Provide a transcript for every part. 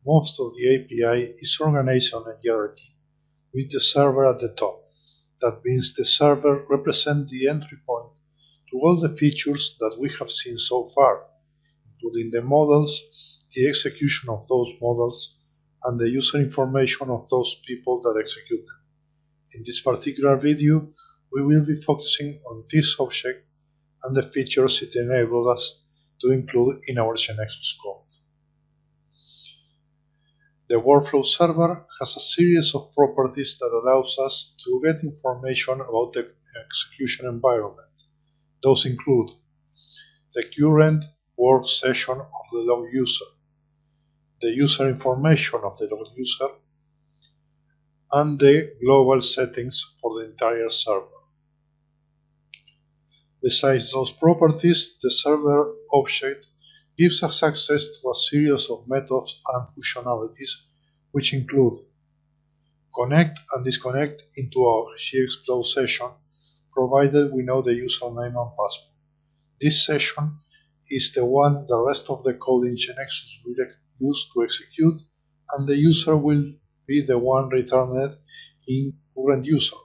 most of the API is organized on a hierarchy, with the server at the top. That means the server represents the entry point to all the features that we have seen so far, including the models, the execution of those models, and the user information of those people that execute them. In this particular video, we will be focusing on this object and the features it enables us to include in our GeneXus code. The workflow server has a series of properties that allows us to get information about the execution environment. Those include the current work session of the log user, the user information of the log user, and the global settings for the entire server. Besides those properties, the server object gives us access to a series of methods and functionalities which include connect and disconnect into our GXFlow session, provided we know the username and password. This session is the one the rest of the code in GeneXus will use to execute, and the user will be the one returned in current user.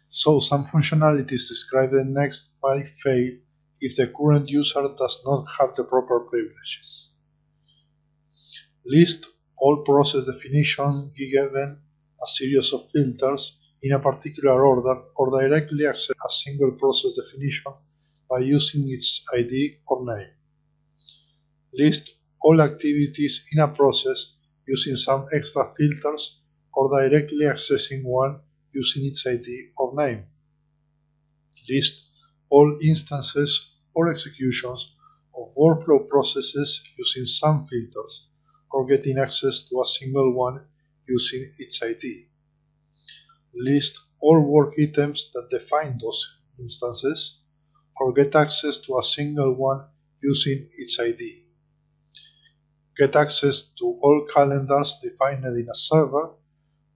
So some functionalities described next might fail if the current user does not have the proper privileges. List all process definitions given a series of filters in a particular order, or directly access a single process definition by using its ID or name. List all activities in a process using some extra filters, or directly accessing one using its ID or name. List all instances or executions of workflow processes using some filters, or getting access to a single one using its ID. List all work items that define those instances, or get access to a single one using its ID. Get access to all calendars defined in a server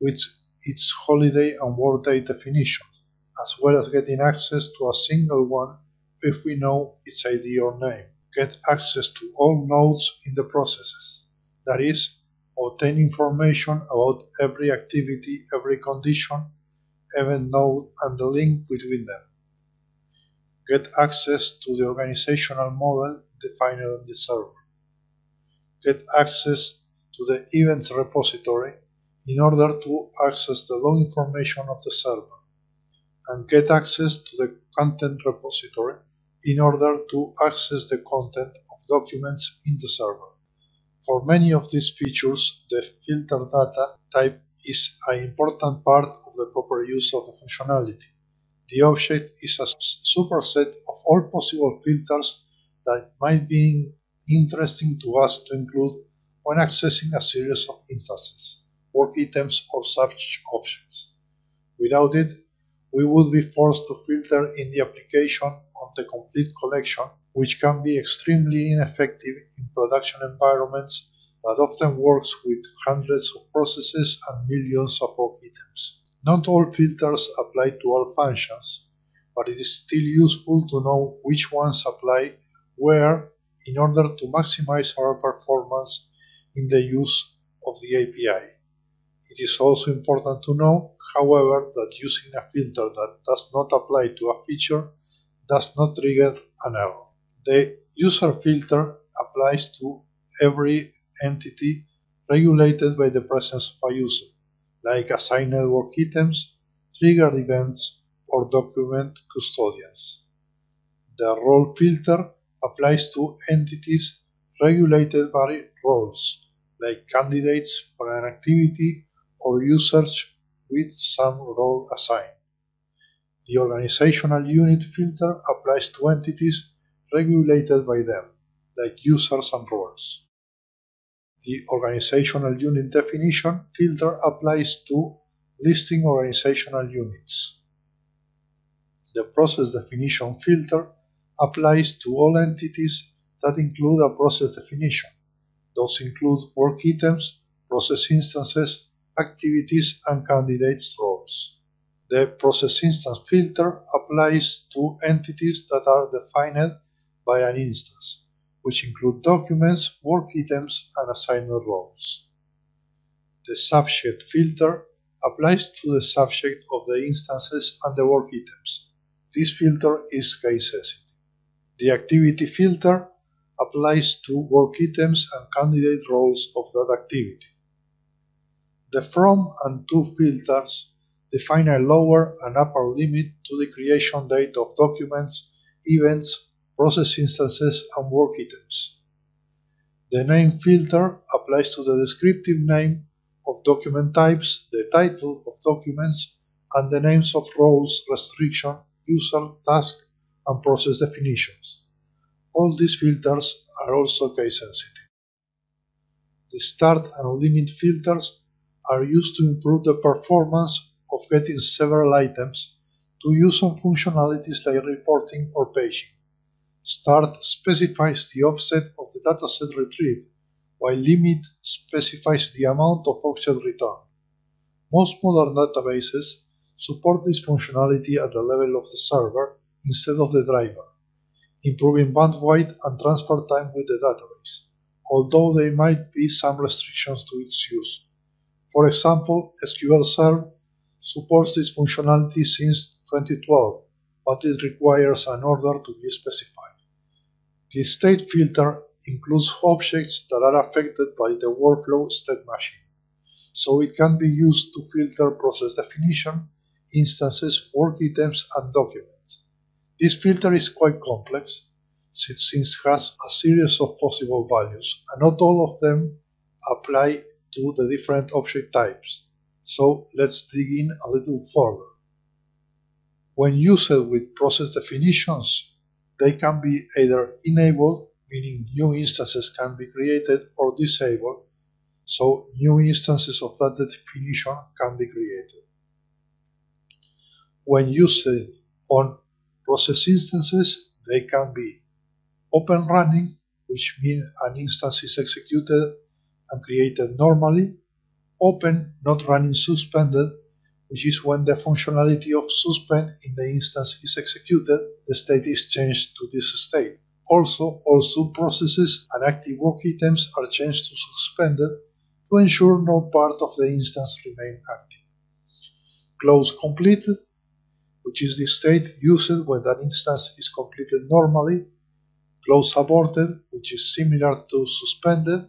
with its holiday and workday definition, as well as getting access to a single one if we know its ID or name. Get access to all nodes in the processes, that is, obtain information about every activity, every condition, event node, and the link between them. Get access to the organizational model defined on the server. Get access to the events repository in order to access the log information of the server, and get access to the content repository in order to access the content of documents in the server. For many of these features, the filter data type is an important part of the proper use of the functionality. The object is a superset of all possible filters that might be interesting to us to include when accessing a series of instances, work items, or such objects. Without it, we would be forced to filter in the application on the complete collection, which can be extremely ineffective in production environments that often works with hundreds of processes and millions of work items. Not all filters apply to all functions, but it is still useful to know which ones apply where in order to maximize our performance in the use of the API. It is also important to know, however, that using a filter that does not apply to a feature does not trigger an error. The user filter applies to every entity regulated by the presence of a user, like assigned work items, triggered events, or document custodians. The role filter applies to entities regulated by roles, like candidates for an activity or users with some role assigned. The organizational unit filter applies to entities regulated by them, like users and roles. The organizational unit definition filter applies to listing organizational units. The process definition filter applies to all entities that include a process definition. Those include work items, process instances, activities, and candidates roles. The process instance filter applies to entities that are defined by an instance, which include documents, work items, and assigned roles. The subject filter applies to the subject of the instances and the work items. This filter is case sensitive. The activity filter applies to work items and candidate roles of that activity. The from and to filters define a lower and upper limit to the creation date of documents, events, process instances, and work items. The name filter applies to the descriptive name of document types, the title of documents, and the names of roles, restriction, user, task, and process definitions. All these filters are also case sensitive. The start and limit filters are used to improve the performance of getting several items to use some functionalities like reporting or paging. Start specifies the offset of the dataset retrieved, while limit specifies the amount of offset returned. Most modern databases support this functionality at the level of the server instead of the driver, improving bandwidth and transfer time with the database, although there might be some restrictions to its use. For example, SQL Server supports this functionality since 2012, but it requires an order to be specified. The state filter includes objects that are affected by the workflow state machine, so it can be used to filter process definition, instances, work items, and documents. This filter is quite complex, since it has a series of possible values, and not all of them apply to the different object types. So let's dig in a little further. When used with process definitions, they can be either enabled, meaning new instances can be created, or disabled, so new instances of that definition can be created. When used on process instances, they can be open running, which means an instance is executed and created normally, open not running suspended, which is when the functionality of suspend in the instance is executed, the state is changed to this state. Also, all subprocesses and active work items are changed to suspended to ensure no part of the instance remain active. Close completed, which is the state used when that instance is completed normally. Close aborted, which is similar to suspended.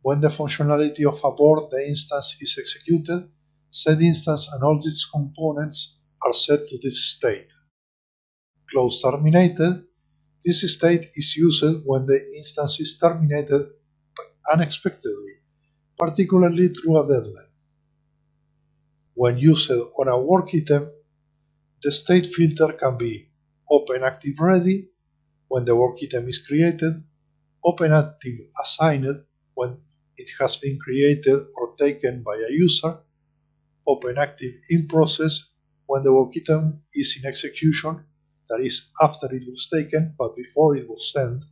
When the functionality of abort the instance is executed, said instance and all its components are set to this state. Close terminated. This state is used when the instance is terminated unexpectedly, particularly through a deadline. When used on a work item, the state filter can be open active ready when the work item is created, open active assigned when it has been created or taken by a user, open active in process when the work item is in execution, that is, after it was taken but before it was sent,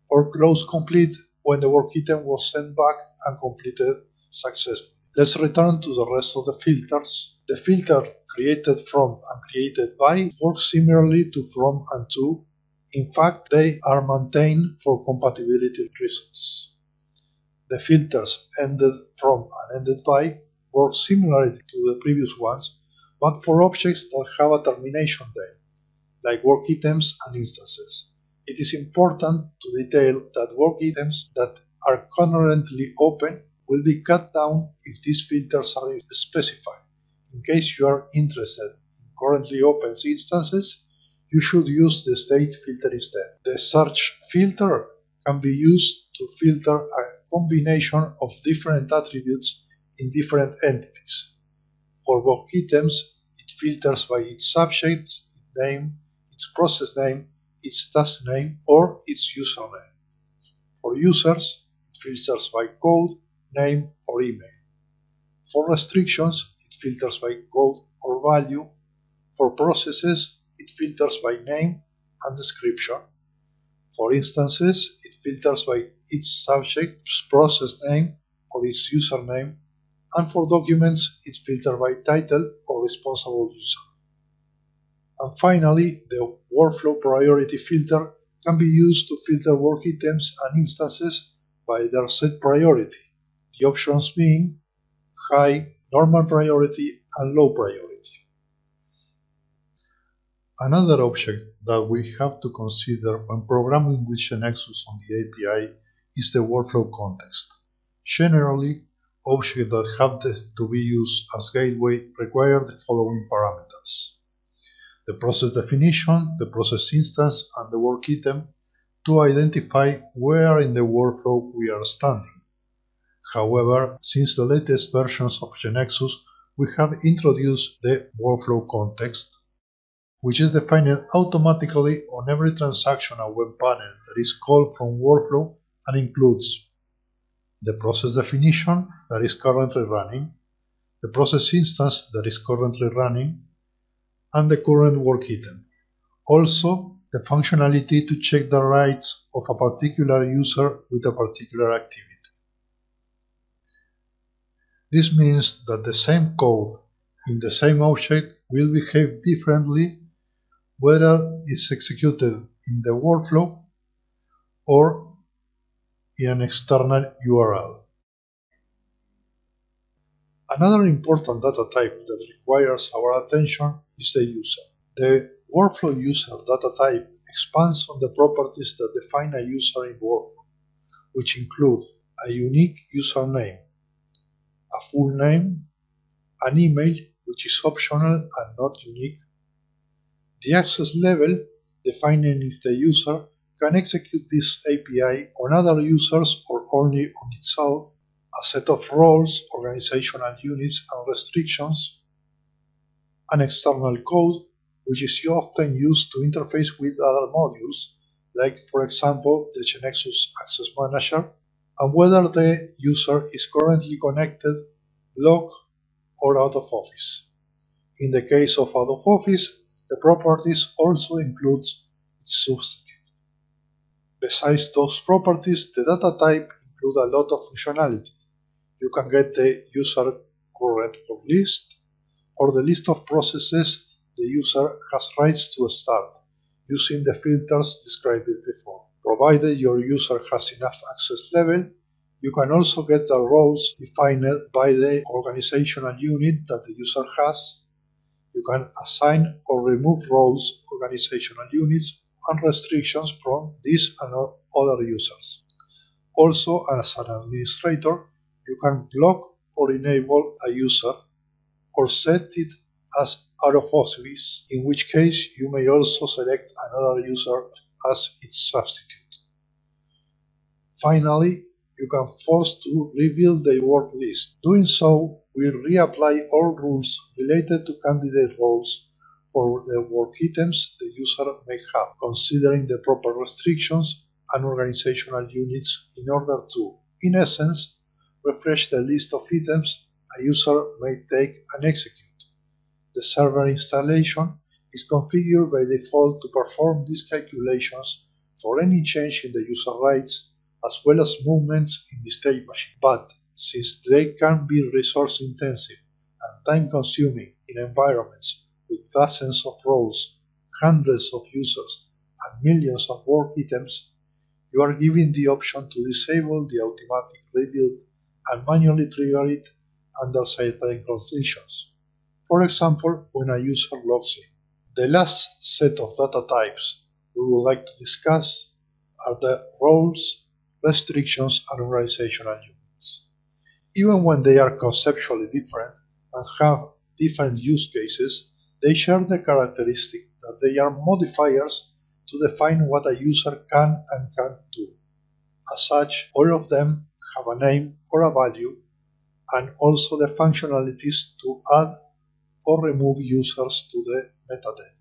or close complete when the work item was sent back and completed successfully. Let's return to the rest of the filters. The filter created from and created by works similarly to from and to. In fact, they are maintained for compatibility reasons. The filters ended from and ended by work similarly to the previous ones, but for objects that have a termination date, like work items and instances. It is important to detail that work items that are currently open will be cut down if these filters are specified. In case you are interested in currently open instances, you should use the state filter instead. The search filter can be used to filter a combination of different attributes in different entities. For work items, it filters by its subject, its name, its process name, its task name, or its username. For users, it filters by code, name, or email. For restrictions, it filters by code or value. For processes, it filters by name and description. For instances, it filters by its subject's process name or its username. And for documents, it filters by title or responsible user. And finally, the workflow priority filter can be used to filter work items and instances by their set priority, the options being high, normal priority, and low priority. Another object that we have to consider when programming with GeneXus on the API is the workflow context. Generally, objects that have to be used as gateway require the following parameters: the process definition, the process instance, and the work item to identify where in the workflow we are standing. However, since the latest versions of GeneXus, we have introduced the workflow context, which is defined automatically on every transaction and web panel that is called from workflow and includes the process definition that is currently running, the process instance that is currently running, and the current work item. Also, the functionality to check the rights of a particular user with a particular activity. This means that the same code in the same object will behave differently whether it's executed in the workflow or in an external URL. Another important data type that requires our attention is the user. The workflow user data type expands on the properties that define a user in workflow, which include a unique username, a full name, an email, which is optional and not unique, the access level, defining if the user can execute this API on other users or only on itself, a set of roles, organizational units, and restrictions, an external code, which is often used to interface with other modules, like, for example, the GeneXus Access Manager, and whether the user is currently connected, logged, or out of office. In the case of out of office, the properties also include its substitute. Besides those properties, the data type includes a lot of functionality. You can get the user current for list, or the list of processes the user has rights to start, using the filters described before. Provided your user has enough access level, you can also get the roles defined by the organizational unit that the user has. You can assign or remove roles, organizational units, and restrictions from these and other users. Also, as an administrator, you can block or enable a user or set it as out of office, in which case you may also select another user as its substitute. Finally, you can force to rebuild the work list. Doing so will reapply all rules related to candidate roles for the work items the user may have, considering the proper restrictions and organizational units in order to, in essence, refresh the list of items a user may take and execute. The server installation is configured by default to perform these calculations for any change in the user rights as well as movements in the state machine. But since they can be resource intensive and time consuming in environments with dozens of roles, hundreds of users, and millions of work items, you are given the option to disable the automatic rebuild and manually trigger it under certain conditions. For example, when a user logs in. The last set of data types we would like to discuss are the roles, restrictions, and organizational units. Even when they are conceptually different and have different use cases, they share the characteristic that they are modifiers to define what a user can and can't do. As such, all of them have a name or a value, and also the functionalities to add or remove users to the metadata.